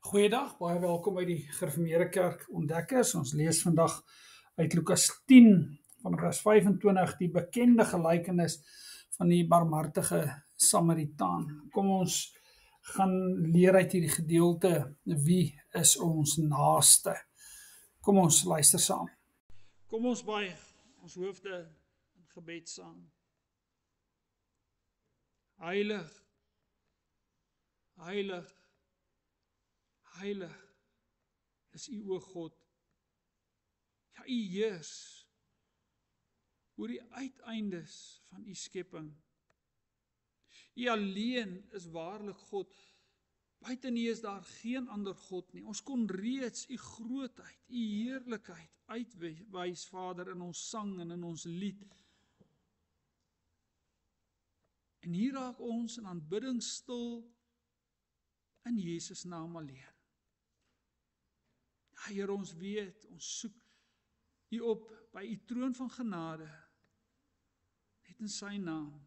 Goeiedag, baie welkom by die Gereformeerde Kerk Ontdekkers. Ons lees vandag uit Lukas 10 van vers 25, die bekende gelykenis van die barmhartige Samaritaan. Kom ons gaan leer uit hierdie gedeelte, wie is ons naaste? Kom ons luister saam. Kom ons buig ons hoofde in gebed saam. Heilig, heilig, heilig is U, o God. Ja, U heers oor die uiteindes van U skepping. U alleen is waarlik God. Buiten U is daar geen ander God nie. Ons kon reeds U grootheid, U heerlikheid uitwys, Vader, in ons sang en in ons lied. En hier raak ons in aanbidding stil in Jesus naam alleen. Ja, Heer, ons weet, ons soek U op by U troon van genade, net in Sy naam.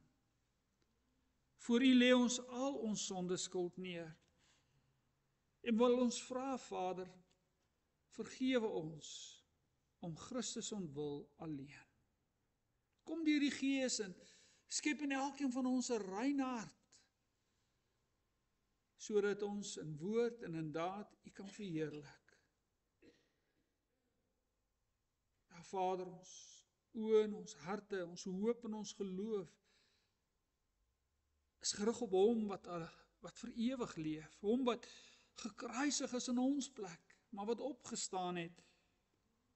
Voor U lê ons al ons sondeskuld neer, en wil ons vra, Vader, vergewe ons, om Christus ontwil alleen. Kom deur die Gees en skep in elkeen van ons 'n rein hart, sodat ons in woord en in daad U kan verheerlik. Ja, Vader, ons oë en ons harte, ons hoop en ons geloof is gerig op Hom wat vir ewig leef, Hom wat gekruisig is in ons plek, maar wat opgestaan het,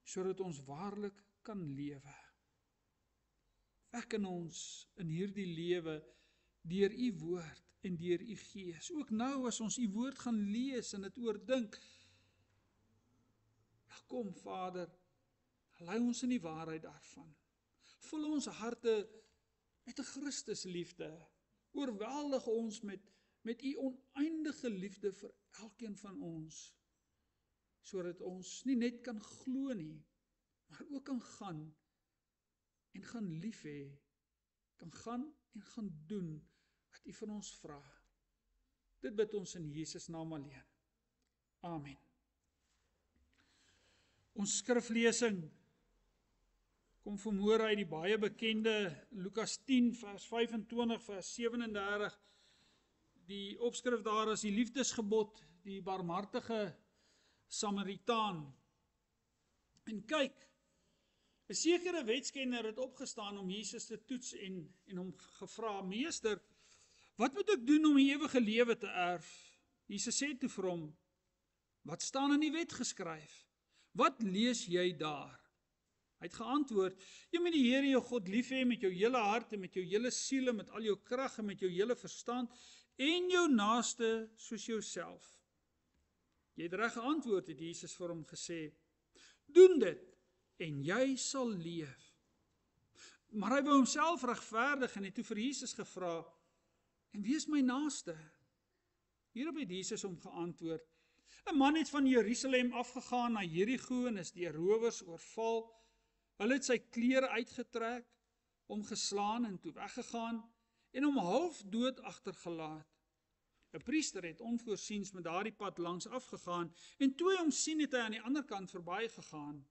sodat ons waarlik kan lewe. Wek in ons in hierdie lewe deur U woord en deur U Gees. Ook nou as ons U woord gaan lees en dit oordink, ja, kom Vader, lei ons in die waarheid daarvan. Vul ons harte met 'n Christusliefde. Oorweldig ons met U oneindige liefde vir elkeen van ons, sodat ons nie net kan glo nie, maar ook kan gaan en gaan lief hê, kan gaan en gaan doen wat U van ons vra. Dit bid ons in Jesus naam alleen. Amen. Ons skriflesing kom vanmôre uit die baie bekende Lukas 10 vers 25 vers 37. Die opskrif daar is die liefdesgebod, die barmhartige Samaritaan. En kyk, 'n sekere wetskenner het opgestaan om Jesus te toets en hom gevra: "Meester, wat moet ek doen om die ewige lewe te erf?" Jesus sê toe vir hom: "Wat staan in die wet geskryf? Wat lees jy daar?" Hy het geantwoord: "Jy moet die Here jou God lief hê met jou hele hart en met jou hele siel en met al jou krag en met jou hele verstand en jou naaste soos jouself." "Jy het reg geantwoord," het Jesus vir hom gesê. "Doen dit en jy sal leef." Maar hy wou homself regverdig en het toe vir Jesus gevra: "En wie is my naaste?" Hierop het Jesus hom geantwoord: "'n man het van Jerusalem afgegaan na Jerigo en is deur rowers oorval. Hulle het sy klere uitgetrek, hom geslaan en toe weggegaan en hom half dood agtergelaat. 'n Priester het onvoorsiens met daardie pad langs afgegaan en toe hy hom sien het hy aan die ander kant verby gegaan.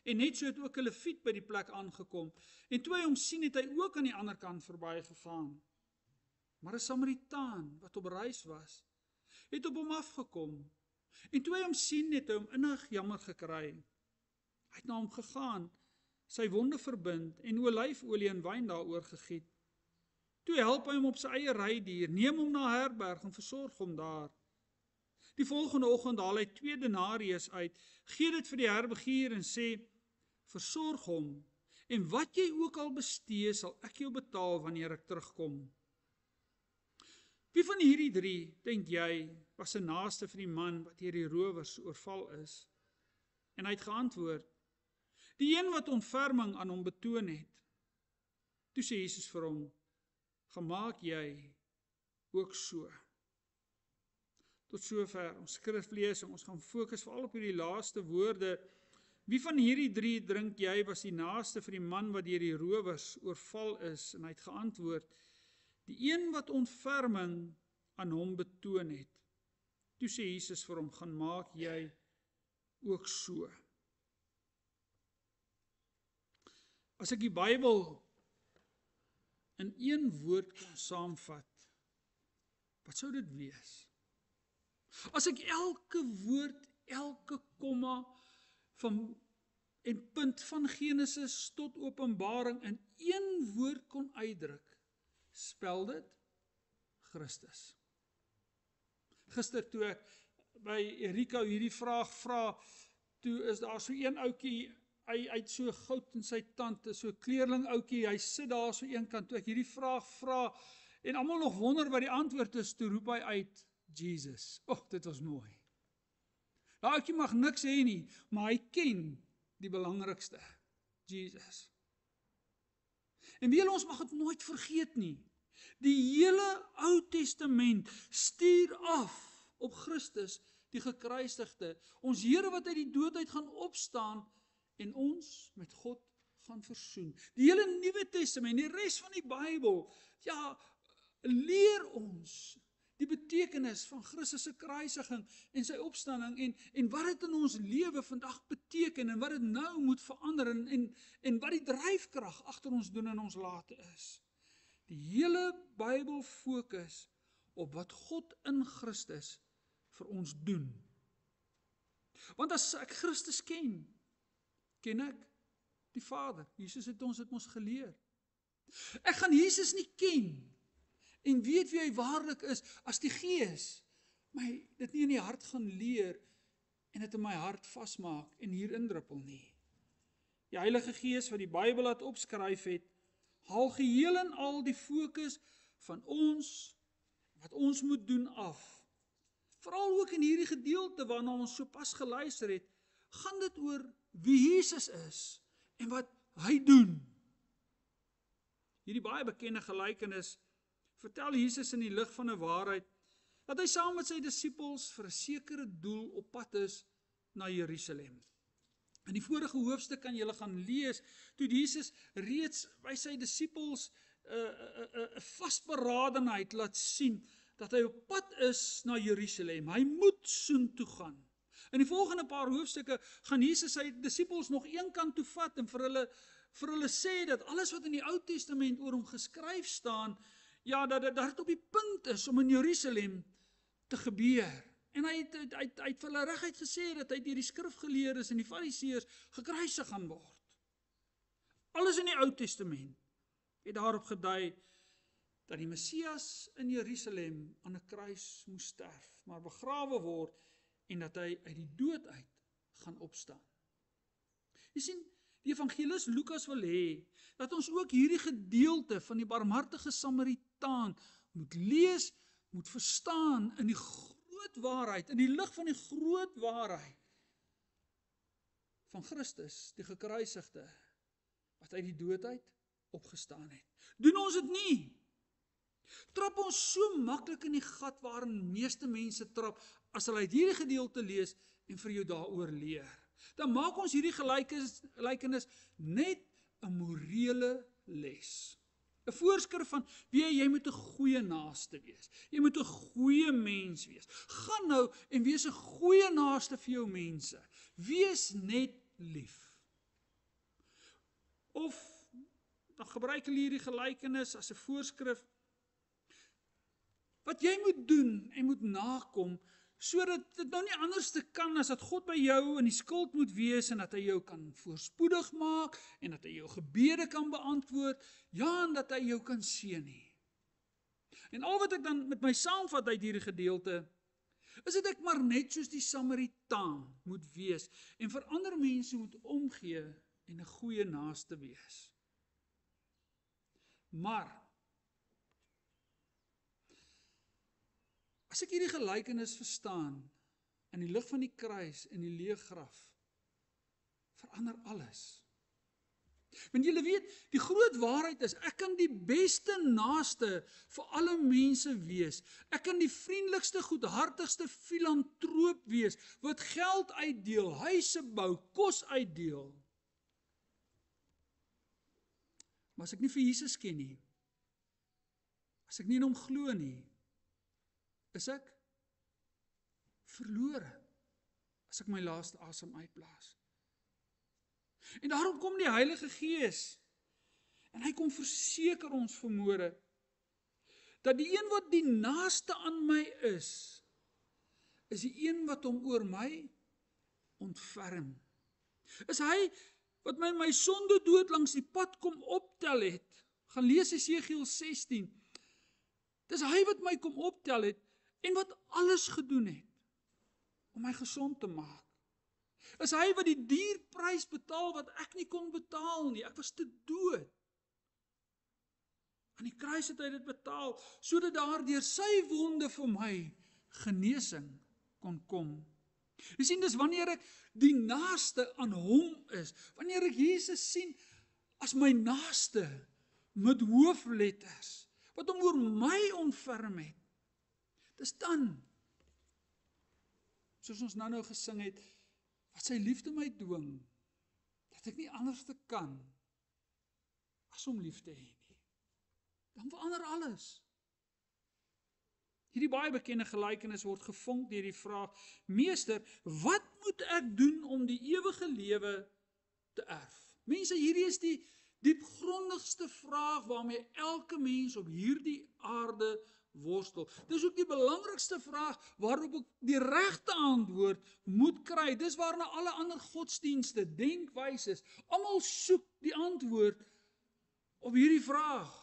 En net so het ook 'n Lewiet by die plek aangekom en toe hy hom sien het hy ook aan die ander kant verby gegaan. Maar 'n Samaritaan wat op reis was, het op hom afgekom en toe hy hom sien het hy hom innig jammer gekry. Hy het na hom gegaan, sy wonde verbind en olyfolie en wyn daaroor gegiet. Toe help hy hom op sy eie rydier, neem hom na 'n herberg en versorg hom daar. Die volgende oggend haal hy 2 denarius uit, gee dit vir die herbergier en sê: "Versorg hom, en wat jy ook al bestee, sal ek jou betaal wanneer ek terugkom." Wie van hierdie 3, dink jy, was 'n naaste vir die man wat deur die rowers oorval is? En hy het geantwoord: "Die een wat ontferming aan hom betoon het." Toe sê Jesus vir hom: "Gemaak jy ook so." Tot sover ons skriflesing. Ons gaan fokus veral op hierdie laaste woorde. Wie van hierdie 3 dink jy was die naaste vir die man wat deur die rowers oorval is? En hy het geantwoord: "Die een wat ontferming aan hom betoon het." Toe sê Jesus vir hom, gaan maak jy ook so. As ek die Bybel in een woord kon saamvat, wat sou dit wees? As ek elke woord, elke komma en punt van Genesis tot Openbaring in een woord kon uitdruk, spel dit Christus. Gister toe ek by Erika hierdie vraag vra, toe is daar so een ouetjie, hy het so goud in sy tand, so kleerling ouetjie, hy sit daar so een kant, toe ek hierdie vraag vra, en almal nog wonder wat die antwoord is, toe roep hy uit, Jesus. Dit was mooi. Daai ouetjie mag niks hê nie, maar hy ken die belangrikste, Jesus. En weet ons mag dit nooit vergeet nie. Die hele Ou Testament stuur af op Christus, die gekruisigde, ons Here wat uit die dood uit gaan opstaan en ons met God gaan versoen. Die hele Nuwe Testament, die res van die Bybel, leer ons die betekenis van Christus se kruisiging en sy opstanding en wat dit in ons lewe vandag beteken en wat dit nou moet verander en wat die dryfkrag agter ons doen en ons late is. Die hele Bybel fokus op wat God in Christus vir ons doen. Want as ek Christus ken ek die Vader. Jesus het ons geleer. Ek gaan Jesus nie ken en weet wie hy waarlik is as die Gees my dit nie in die hart gaan leer en dit in my hart vasmaak en hier indruppel nie. Die Heilige Gees wat die Bybel laat opskryf het, haal geheel en al die fokus van ons, wat ons moet doen af. Veral ook in hierdie gedeelte waarna ons so pas geluister het, gaan dit oor wie Jesus is en wat hy doen. Hierdie baie bekende gelykenis vertel Jesus in die lig van 'n waarheid, dat hy saam met sy disippels vir 'n sekere doel op pad is na Jerusalem. In die vorige hoofstuk kan julle gaan lees, toe Jesus reeds by sy disippels 'n vasberadenheid laat sien, dat hy op pad is na Jerusalem. Hy moet soontoe gaan. In die volgende paar hoofstukke gaan Jesus sy disippels nog een kant toe vat en vir hulle sê dat alles wat in die Ou Testament oor hom geskryf staan, dat dit op die punt is om in Jerusalem te gebeur. En hy het vir hulle reguit gesê dat hy deur die skrifgeleerdes en die fariseërs gekruisig gaan word. Alles in die Ou Testament het daarop gedui dat die Messias in Jerusalem aan 'n kruis moes sterf, maar begrawe word en dat hy uit die dood uit gaan opstaan. Jy sien, die evangelis Lukas wil hê dat ons ook hierdie gedeelte van die barmhartige Samaritaan moet lees, moet verstaan in die groot waarheid, in die lig van die groot waarheid van Christus, die gekruisigde, wat uit die dood uit opgestaan het. Doen ons dit nie? Trap ons so maklik in die gat waarin meeste mense trap, as hulle uit hierdie gedeelte lees en vir jou daaroor leer. Dan maak ons hierdie gelykenis net 'n morele les. 'n Voorskrif van, jy moet 'n goeie naaste wees. Jy moet 'n goeie mens wees. Gaan nou en wees 'n goeie naaste vir jou mense. Wees net lief. Of, dan gebruik hulle hierdie gelykenis as 'n voorskrif, wat jy moet doen en moet nakom, sodat dit nou nie anders te kan as dat God by jou in die skuld moet wees en dat hy jou kan voorspoedig maak en dat hy jou gebede kan beantwoord, en dat hy jou kan seën nie. En al wat ek dan met my saamvat uit hierdie gedeelte, is dat ek maar net soos die Samaritaan moet wees en vir ander mense moet omgee en 'n goeie naaste wees. Maar as ek hierdie gelykenis verstaan, in die lig van die kruis en die leë graf, verander alles. Want julle weet, die groot waarheid is, ek kan die beste naaste vir alle mense wees. Ek kan die vriendelikste, goedhartigste filantroop wees, wat geld uitdeel, huise bou, kos uitdeel. Maar as ek nie vir Jesus ken nie, as ek nie in hom glo nie, is ek verlore as ek my laaste asem uitblaas. En daarom kom die Heilige Gees en hy kom verseker ons vanmôre dat die een wat die naaste aan my is die een wat hom oor my ontferm. Is hy wat my sonde dood langs die pad kom optel het. Gaan lees Esegiel 16. Dis hy wat my kom optel het en wat alles gedoen het om my gesond te maak. Is hy wat die dierprys betaal wat ek nie kon betaal nie. Ek was te dood. Aan die kruis het hy dit betaal, sodat daar deur sy wonde vir my genesing kon kom. Jy sien, dis wanneer ek die naaste aan hom is, wanneer ek Jesus sien as my naaste met hoofletters, wat hom oor my ontferm het, dis dan, soos ons nou gesing het, wat sy liefde my dwing, dat ek nie anders te kan, as om lief te hê nie. Dan verander alles. Hierdie baie bekende gelykenis word gevonk deur die vraag, Meester, wat moet ek doen om die ewige lewe te erf? Mense, hierdie is die diepgrondigste vraag waarmee elke mens op hierdie aarde worstel. Dis ook die belangrikste vraag waarop ek die regte antwoord moet kry. Dis waarna alle ander godsdienste, denkwyses, almal soek die antwoord op hierdie vraag.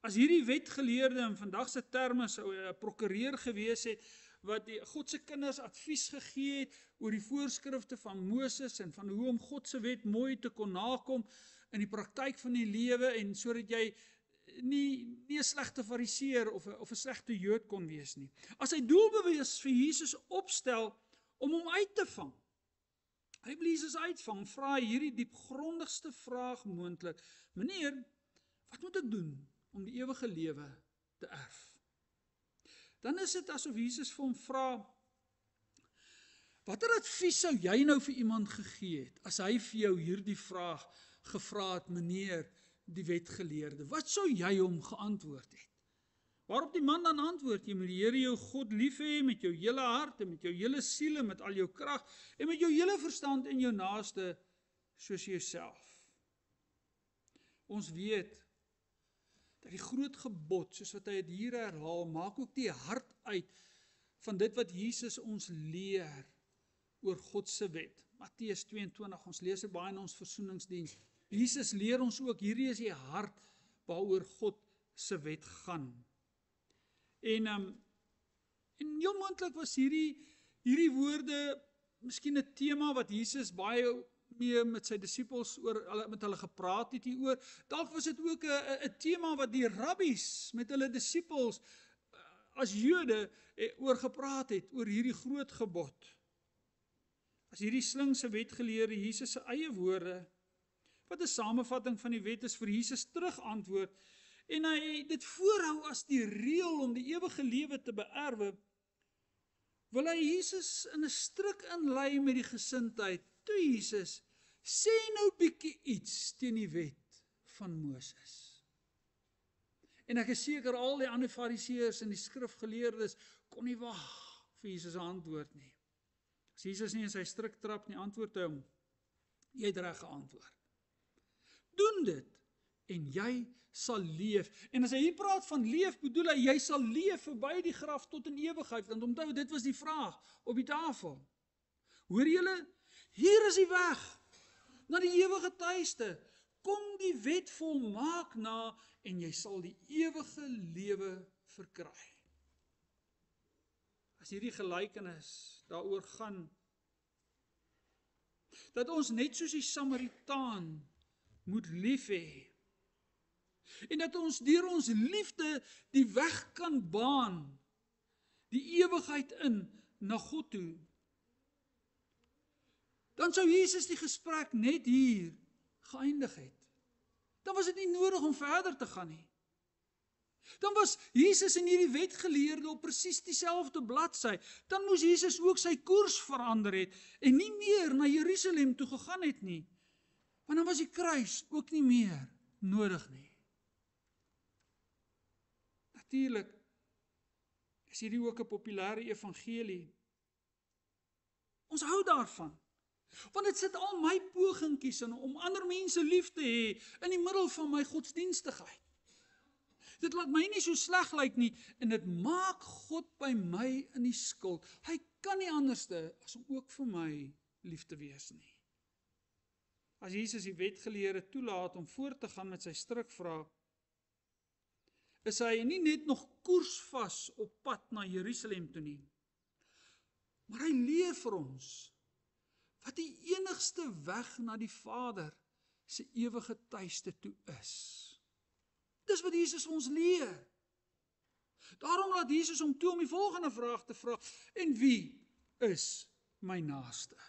As hierdie wetgeleerde in vandag se terme sou 'n prokureur gewees het, wat die God se kinders advies gegee het oor die voorskrifte van Moses en van hoe om God se wet mooi te kon nakom in die praktyk van die lewe en sodat jy nie 'n slegte fariseer of 'n slegte Jood kon wees nie. As hy doelbewus vir Jesus opstel om hom uit te vang. Hy wil Jesus uitvang, vra hy hierdie diepgrondigste vraag moontlik. Meneer, wat moet ek doen om die ewige lewe te erf? Dan is dit asof Jesus vir hom vra, watter advies sou jy nou vir iemand gegee het, as hy vir jou hierdie vraag gevra het, meneer, die wetgeleerde, wat sou jy hom geantwoord het? Waarop die man dan antwoord, jy moet die Here jou God lief hê met jou hele hart en met jou hele siel en met al jou krag en met jou hele verstand en jou naaste soos jouself. Ons weet dat die groot gebod, soos wat hy dit hier herhaal, maak ook die hart uit van dit wat Jesus ons leer oor God se wet. Matteus 22, ons lees dit baie in ons versoeningsdiens. Jesus leer ons ook, hierdie is die hart waaroor God se wet gaan. En heel moontlik was hierdie woorde miskien 'n tema wat Jesus baie mee met sy disippels met hulle gepraat het hieroor. Dalk was dit ook 'n tema wat die rabbies met hulle disippels as Jode oor gepraat het, oor hierdie groot gebod. As hierdie slinkse wetgeleerde Jesus se eie woorde, wat 'n samevatting van die wet is, vir Jesus terug antwoord, en hy dit voorhou as die reël om die ewige lewe te beerwe, wil hy Jesus in 'n struik inlei met die gesindheid, toe Jesus, sê nou bietjie iets teen die wet van Moses. En ek is seker al die ander fariseërs en die skrifgeleerdes kon nie wag vir Jesus se antwoord nie. As Jesus nie in sy struik trap nie, antwoord hy hom, jy het reg geantwoord. Doen dit en jy sal leef. En as hy hier praat van leef, bedoel hy, jy sal leef verby die graf tot in ewigheid. Want onthou, dit was die vraag op die tafel. Hoor julle? Hier is die weg na die ewige tuiste. Kom die wet volmaak na en jy sal die ewige lewe verkry. As hierdie gelykenis daaroor gaan, dat ons net soos die Samaritaan moet lief hê, en dat ons deur ons liefde die weg kan baan, die ewigheid in, na God toe, dan sou Jesus die gesprek net hier geëindig het. Dan was dit nie nodig om verder te gaan nie. Dan was Jesus en hierdie wetgeleerde op presies dieselfde bladsy. Dan moes Jesus ook sy koers verander het en nie meer na Jerusalem toe gegaan het nie. Want dan was die kruis ook nie meer nodig nie. Natuurlik is hierdie ook 'n populêre evangelie. Ons hou daarvan. Want dit sit al my pogingkies in om ander mense lief te hê in die middel van my godsdienstigheid. Dit laat my nie so sleg lyk nie en dit maak God by my in die skuld. Hy kan nie anderste as om ook vir my lief te wees nie. As Jesus die wetgeleerde toelaat om voort te gaan met sy strikvrae, is hy nie net nog koersvas op pad na Jerusalem toe nie, maar hy leer vir ons wat die enigste weg na die Vader se ewige tuiste toe is. Dis wat Jesus ons leer. Daarom laat Jesus hom toe om die volgende vraag te vra: en wie is my naaste?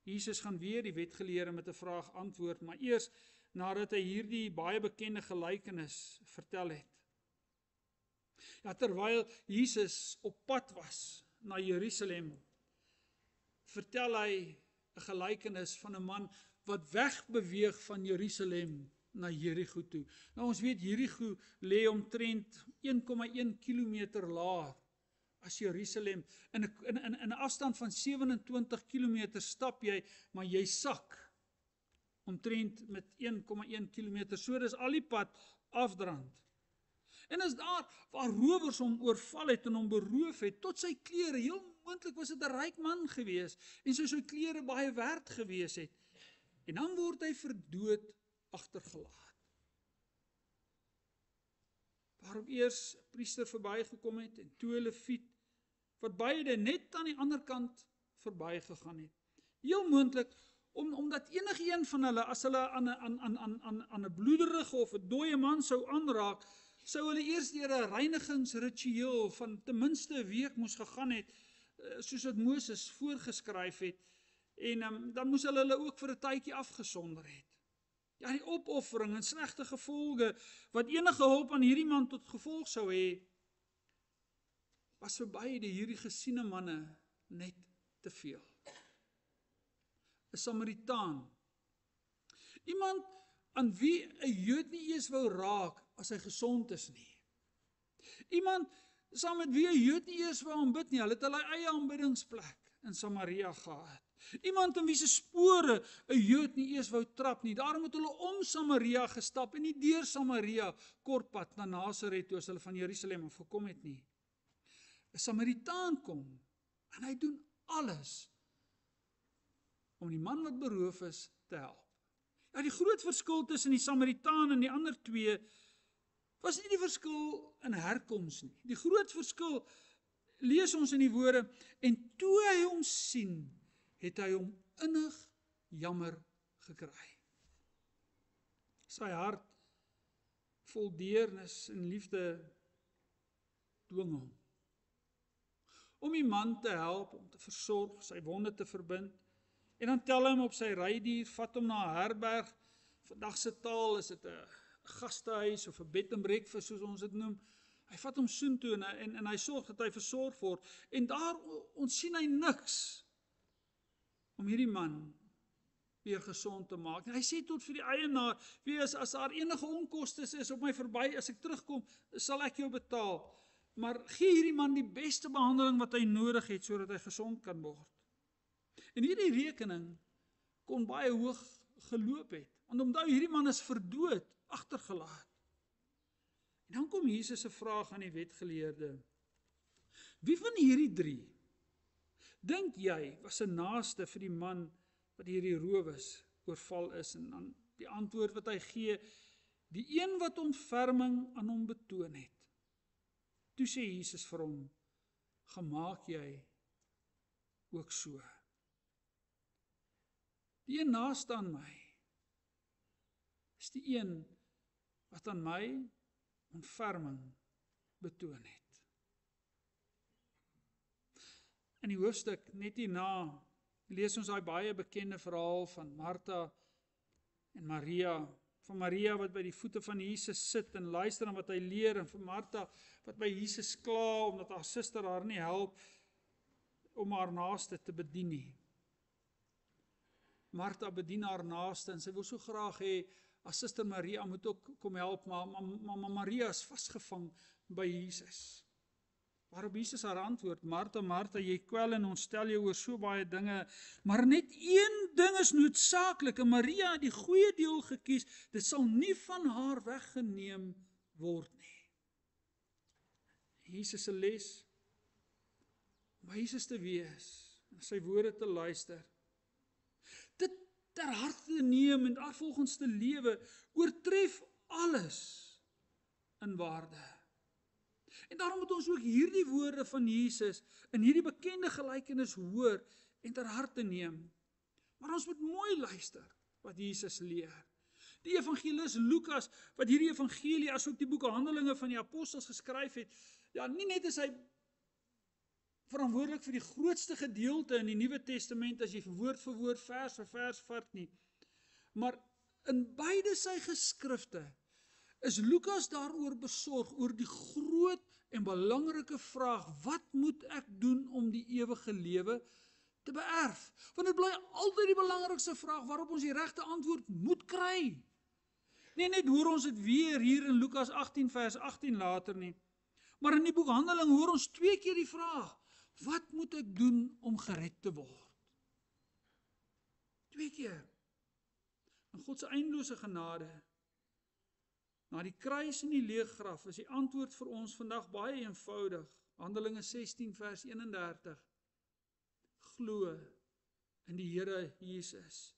Jesus gaan weer die wetgeleerde met 'n vraag antwoord, maar eers nadat hy hierdie baie bekende gelykenis vertel het. Ja, terwyl Jesus op pad was na Jerusalem, vertel hy 'n gelykenis van 'n man wat wegbeweeg van Jerusalem na Jerigo toe. Nou ons weet Jerigo lê omtrent 1,1 kilometer laer as Jerusalem. In 'n afstand van 27 kilometer stap jy, maar jy sak omtrent met 1,1 kilometer. So dis al die pad afdrand. En is daar waar rowers hom oorval het en hom beroof het tot sy klere. Heel moontlik was dit 'n ryk man gewees en sy klere baie werd gewees het. En dan word hy vir dood agtergelaat. Waarop eers 'n priester verbygekom het en toe 'n leviet, wat beide net aan die ander kant verbygegaan het. Heel moontlik omdat enige een van hulle, as hulle aan 'n bloederige of 'n dooie man sou aanraak, sou hulle eers deur 'n reinigingsritueel van ten minste 'n week moes gegaan het, soos wat Moses voorgeskryf het, en dan moes hulle ook vir 'n tydjie afgesonder het. Ja, die opoffering en slegte gevolge wat enige hulp aan hierdie man tot gevolg sou hê, was vir beide hierdie gesiene manne net te veel. 'n Samaritaan, iemand aan wie 'n Jood nie eens wou raak as hy gesond is nie. Iemand saam met wie 'n Jood nie eers wou aanbid nie, hulle het hulle eie aanbiddingsplek in Samaria gehad. Iemand in wie se spore 'n Jood nie eers wou trap nie. Daarom het hulle om Samaria gestap en nie deur Samaria kortpad na Nasaret toe as hulle van Jerusalem af gekom het nie. 'n Samaritaan kom en hy doen alles om die man wat beroof is te help. Ja, die groot verskil tussen die Samaritaan en die ander twee was nie die verskil in herkoms nie. Die groot verskil lees ons in die woorde: en toe hy hom sien, het hy hom innig jammer gekry. Sy hart vol deernis en liefde dwing hom om die man te help, om te versorg, sy wonde te verbind. En dan tel hy hom op sy rydier, vat hom na 'n herberg. Vandag se taal is dit 'n gastehuis of 'n bed and breakfast soos ons dit noem. Hy vat hom soontoe en hy sorg dat hy versorg word. En daar ontsien hy niks om hierdie man weer gesond te maak. En hy sê tot vir die eienaar: "Wees, as daar enige onkoste is op my verby, as ek terugkom, sal ek jou betaal. Maar gee hierdie man die beste behandeling wat hy nodig het sodat hy gesond kan word." En hierdie rekening kon baie hoog geloop het. Want onthou, hierdie man is vir dood agtergelaat. En dan kom Jesus se vraag aan die wetgeleerde: wie van hierdie drie dink jy was 'n naaste vir die man wat hierdie rowers oorval is? En dan die antwoord wat hy gee: die een wat ontferming aan hom betoon het. Toe sê Jesus vir hom: gemaak jy ook so. Die een naaste aan my is die een wat aan my ontferming betoon het. In die hoofstuk net hierna lees ons daai baie bekende verhaal van Martha en Maria. Van Maria wat by die voete van Jesus sit en luister aan wat hy leer, en van Martha wat by Jesus kla omdat haar suster haar nie help om haar naaste te bedien nie. Martha bedien haar naaste en sy wil so graag hê as suster Maria moet ook kom help, maar Maria is vasgevang by Jesus. Waarop Jesus haar antwoord, Martha, Martha, jy kwel en ontstel jou oor so baie dinge, maar net een ding is noodsaaklik, en Maria het die goeie deel gekies, dit sal nie van haar weggeneem word nie. Jesus se les, om by Jesus te wees, en sy woorde te luister, dit ter harte te neem en daarvolgens te lewe, oortref alles in waarde. En daarom moet ons ook hierdie woorde van Jesus in hierdie bekende gelykenis hoor en ter harte neem. Maar ons moet mooi luister wat Jesus leer. Die evangelis Lukas, wat hierdie evangelie asook die boeke Handelinge van die Apostels geskryf het, ja, nie net is hy verantwoordelik vir die grootste gedeelte in die Nuwe Testament, as jy woord vir woord, vers vir vers vat nie, maar in beide sy geskrifte is Lukas daaroor besorg, oor die groot en belangrike vraag, wat moet ek doen om die ewige lewe te beerf? Want dit bly altyd die belangrikste vraag, waarop ons die regte antwoord moet kry. Nie net hoor ons dit weer hier in Lukas 18 vers 18 later nie, maar in die boek Handeling hoor ons 2 keer die vraag, wat moet ek doen om gered te word? 2 keer. In God se eindelose genade, na die kruis en die leë graf, is die antwoord vir ons vandag baie eenvoudig. Handelinge 16 vers 31. Glo in die Here Jesus,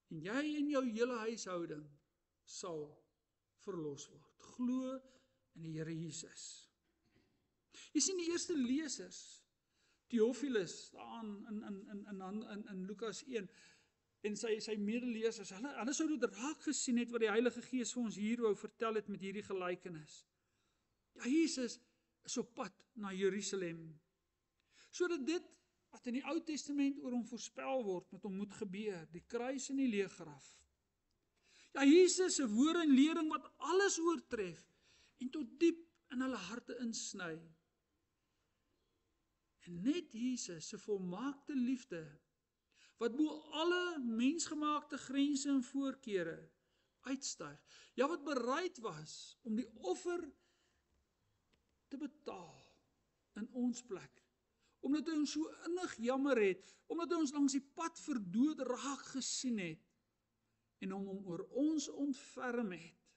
en jy en jou hele huishouding sal verlos word. Glo in die Here Jesus. Jy sien die eerste lesers, Theophilus, daar in Lukas 1, en sy medelesers, hulle sou dit raak gesien het, wat die Heilige Gees vir ons hier wou vertel het met hierdie gelykenis. Ja, Jesus is op pad na Jerusalem, sodat dit, wat in die Ou Testament oor hom voorspel word, met hom moet gebeur, die kruis en die leë graf. Ja, Jesus se woorde en lering wat alles oortref, en tot diep in hulle harte insny. En net Jesus se volmaakte liefde, wat bo alle mensgemaakte grense en voorkeure uitstyg, ja, wat bereid was om die offer te betaal in ons plek, omdat hy ons so innig jammer het, omdat hy ons langs die pad vir dood raak gesien het, en om hom oor ons ontferm het.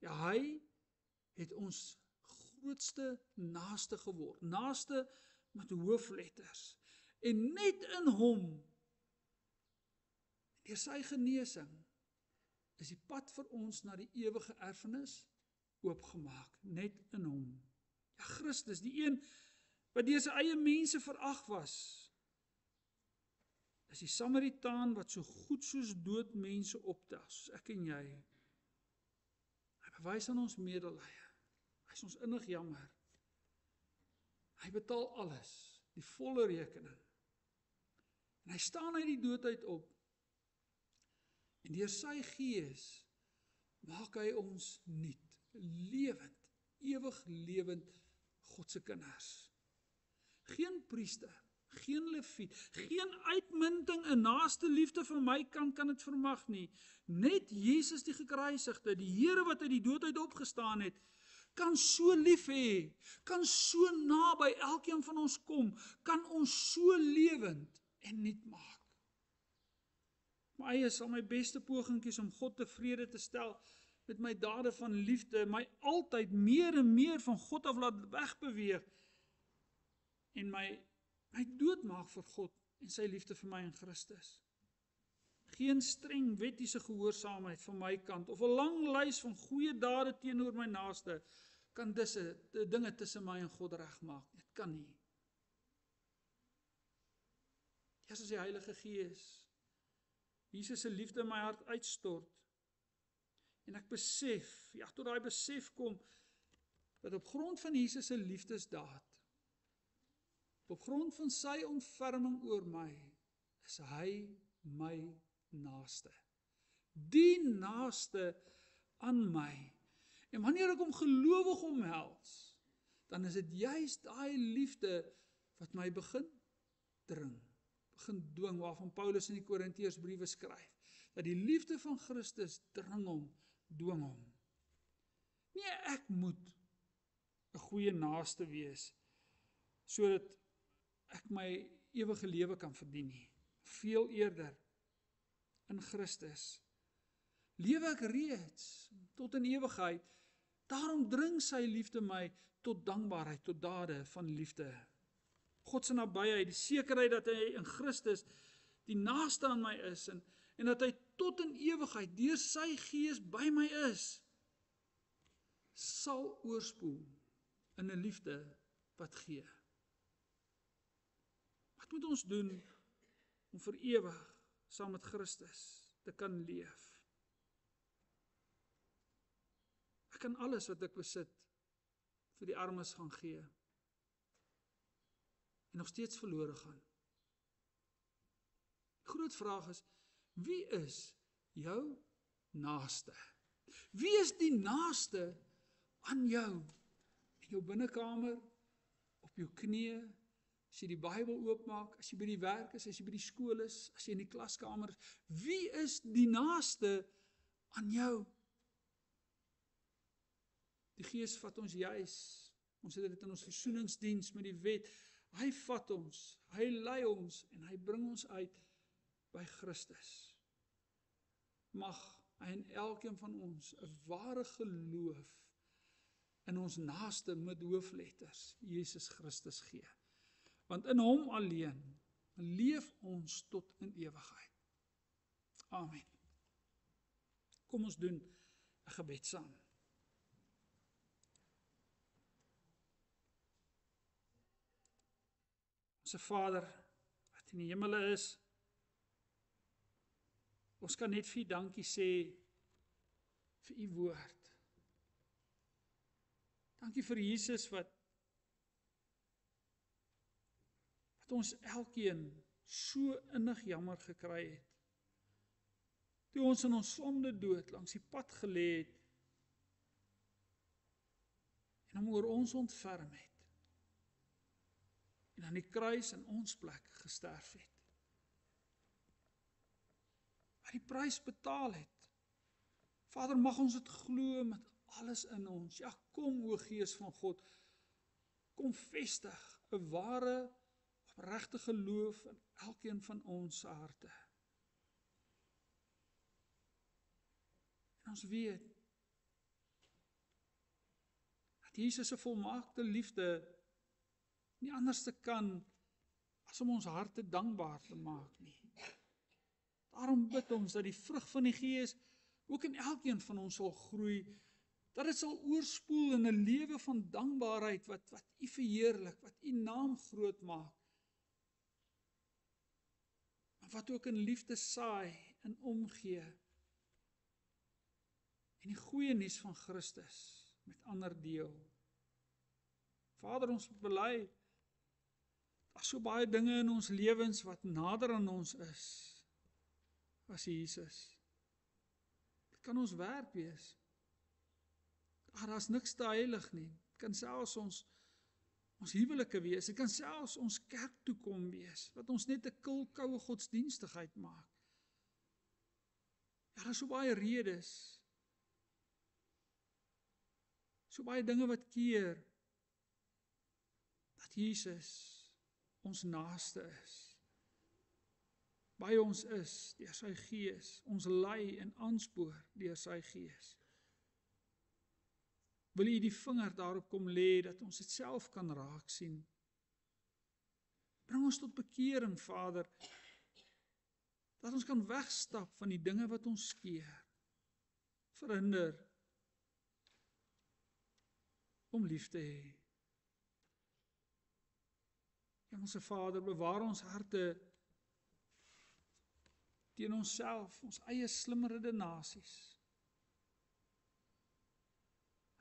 Ja, hy het ons grootste naaste geword, naaste met hoofletters, en net in hom, deur sy genesing, is die pad vir ons na die ewige erfenis oopgemaak, net in hom. Ja, Christus, die een wat deur sy eie mense verag was, is die Samaritaan wat so goed soos dood mense optel, soos ek en jy. Hy bewys aan ons medelee, hy is ons innig jammer. Hy betaal alles, die volle rekening. En hy staan uit die dood uit op, en deur sy Gees maak hy ons nuut, lewend, ewig lewend God se kinders. Geen priester, geen leviet, geen uitmunting en naaste liefde van my kant kan dit vermag nie. Net Jesus die gekruisigde, die Here wat uit die dood uit opgestaan het, kan so lief hê, kan so naby elkeen van ons kom, kan ons so lewend en nuut maak. Maar eie sal my beste pogingkies om God tevrede te stel met my dade van liefde, my altyd meer en meer van God af laat wegbeweeg en my doodmaak vir God en sy liefde vir my in Christus. Geen streng wettiese gehoorsaamheid van my kant of 'n lang lys van goeie dade teenoor my naaste kan disse dinge tussen my en God regmaak. Dit kan nie. Jesus is die Heilige Gees. Jesus se liefde in my hart uitstort. En ek besef, ja, tot daai besef kom, dat op grond van Jesus se liefdesdaad, op grond van sy ontferming oor my, is hy my naaste. Die naaste aan my. En wanneer ek hom gelowig omhels, dan is dit juist daai liefde wat my begin dring, begin dwing, waarvan Paulus in die Korintiërsbriewe skryf, dat die liefde van Christus dring hom, dwing hom. Nee, ek moet 'n goeie naaste wees, sodat ek my ewige lewe kan verdien nie. Veel eerder in Christus lewe ek reeds tot in ewigheid. Daarom dring sy liefde my tot dankbaarheid, tot dade van liefde. God se nabyheid, die sekerheid dat hy in Christus die naaste aan my is en dat hy tot in ewigheid deur sy Gees by my is, sal oorspoel in 'n liefde wat gee. Wat moet ons doen om vir ewig saam met Christus te kan leef? Ek kan alles wat ek besit vir die armes gaan gee en nog steeds verlore gaan. Die groot vraag is, wie is jou naaste? Wie is die naaste aan jou? In jou binnekamer, op jou knieë, as jy die Bybel oopmaak, as jy by die werk is, as jy by die skool is, as jy in die klaskamer is, wie is die naaste aan jou? Die Gees vat ons juis, ons het dit in ons versoeningsdiens met die wet, hy vat ons, hy lei ons en hy bring ons uit by Christus. Mag hy in elkeen van ons 'n ware geloof in ons naaste met hoofletters, Jesus Christus gee. Want in hom alleen leef ons tot in ewigheid. Amen. Kom ons doen 'n gebed saam. Onse Vader, wat in die hemele is, ons kan net vir U dankie sê vir U woord. Dankie vir Jesus wat ons elkeen so innig jammer gekry het. Toe ons in ons sonde dood langs die pad gelê het en hom oor ons ontferm het en aan die kruis in ons plek gesterf het. Hy die prys betaal het. Vader, mag ons dit glo met alles in ons. Ja, kom o Gees van God, kom vestig 'n ware, opregte geloof in elkeen van ons harte. En ons weet dat Jesus se volmaakte liefde nie anders te kan as om ons harte dankbaar te maak nie. Daarom bid ons dat die vrug van die Gees ook in elkeen van ons sal groei, dat dit sal oorspoel in 'n lewe van dankbaarheid wat U verheerlik, wat U naam groot maak. Maar wat ook in liefde saai en omgee. En die goeie nuus van Christus met ander deel. Vader, ons bely, daar's so baie dinge in ons lewens wat nader aan ons is as Jesus. Dit kan ons werk wees. Daar's niks te heilig nie. Dit kan selfs ons huwelike wees. Dit kan selfs ons kerk toekom wees, wat ons net 'n koue godsdienstigheid maak. Ja, daar's so baie redes. So baie dinge wat keer dat Jesus ons naaste is. By ons is deur sy Gees, ons lei en aanspoor deur sy Gees. Wil U die vinger daarop kom lê dat ons dit self kan raak sien. Bring ons tot bekering, Vader, dat ons kan wegstap van die dinge wat ons skeer, verhinder om lief te hê. Hemelse Vader, bewaar ons harte teen onsself, ons eie slim redenasies.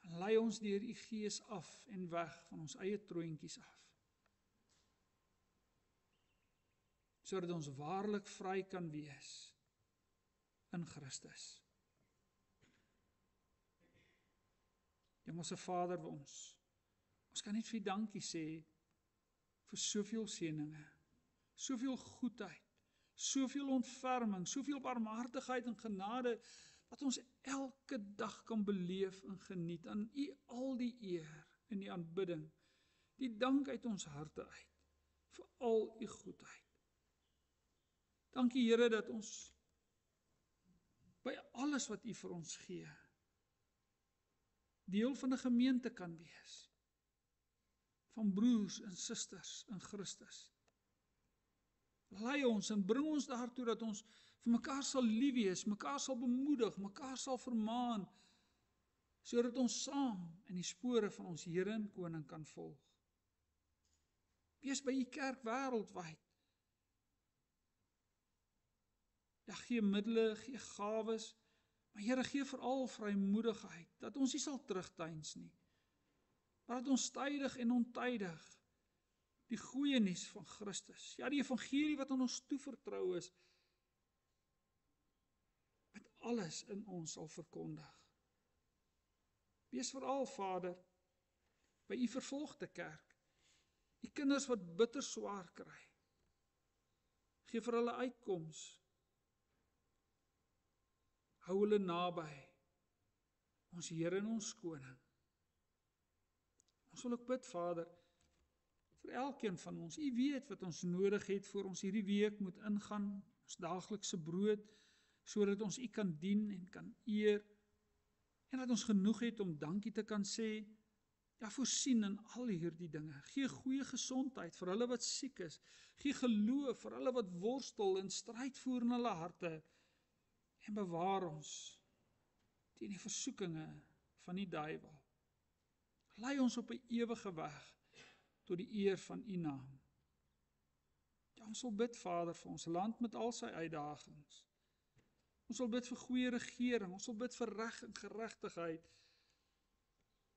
En lei ons deur U Gees af en weg van ons eie troontjies af. Sodat ons waarlik vry kan wees in Christus. Hemelse Vader, ons kan net vir U dankie sê vir soveel seëninge, soveel goedheid, soveel ontferming, soveel barmhartigheid en genade, wat ons elke dag kan beleef en geniet. Aan U al die eer en die aanbidding die dank uit ons harte uit, vir al u goedheid. Dankie Here dat ons by alles wat u vir ons gee, deel van 'n gemeente kan wees, van broers en susters in Christus. Lei ons en bring ons daartoe dat ons vir mekaar sal lief wees, mekaar sal bemoedig, mekaar sal vermaan, sodat ons saam in die spore van ons Here en Koning kan volg. Wees by u kerk wêreldwyd. Ja, gee middele, gee gawes, maar Here, gee veral vrymoedigheid, dat ons nie sal terugtyns nie, maar dat ons tydig en ontydig die goeie nuus van Christus, ja, die evangelie wat aan ons toevertrou is, met alles in ons sal verkondig. Wees veral, Vader, by u vervolgde kerk, die kinders wat bitter swaar kry. Gee vir hulle uitkoms. Hou hulle naby, ons Here en ons Koning. Ons wil ook bid, Vader, vir elkeen van ons. U weet wat ons nodig het voor ons hierdie week moet ingaan, ons daaglikse brood, sodat ons u kan dien en kan eer, en dat ons genoeg het om dankie te kan sê, ja, voorsien in al hierdie dinge. Gee goeie gesondheid vir hulle wat siek is, gee geloof vir hulle wat worstel en stryd voer in hulle harte, en bewaar ons teen die versoekinge van die duiwel. Lei ons op 'n ewige weg tot die eer van u naam. Ja, ons wil bid, Vader, vir ons land met al sy uitdagings. Ons wil bid vir goeie regering, ons wil bid vir reg en geregtigheid.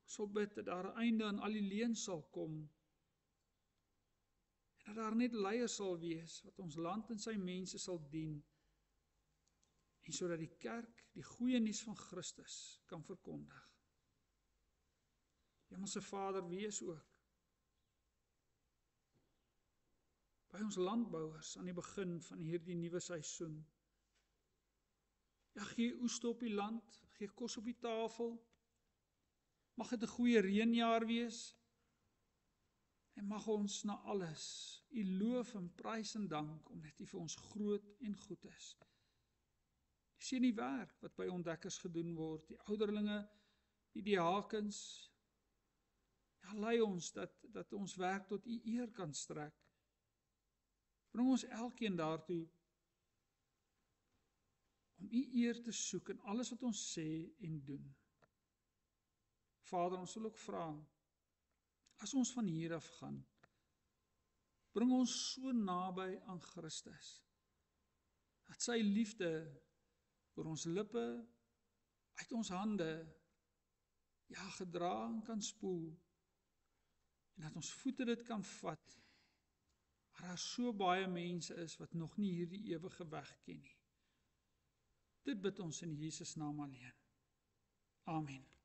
Ons wil bid dat daar 'n einde aan al die leuns sal kom, en dat daar net leiers sal wees wat ons land en sy mense sal dien, en sodat die kerk die goeie nuus van Christus kan verkondig. Hemelse Vader, wees ook by ons landbouers aan die begin van hierdie nuwe seisoen. Ja, gee oeste op die land, gee kos op die tafel, mag dit 'n goeie reënjaar wees, en mag ons na alles u loof en prys en dank, omdat u vir ons groot en goed is. Sien die werk wat by ontdekkers gedoen word, die ouderlinge, die diakens. Ja, lei ons dat ons werk tot u eer kan strek. Bring ons elkeen daartoe om u eer te soek in alles wat ons sê en doen. Vader, ons wil ook vra, as ons van hier af gaan, bring ons so naby aan Christus, dat sy liefde oor ons lippe, uit ons hande, ja, gedra en kan spoel, en dat ons voete dit kan vat, maar daar so baie mense is wat nog nie hierdie ewige weg ken nie. Dit bid ons in Jesus naam alleen. Amen.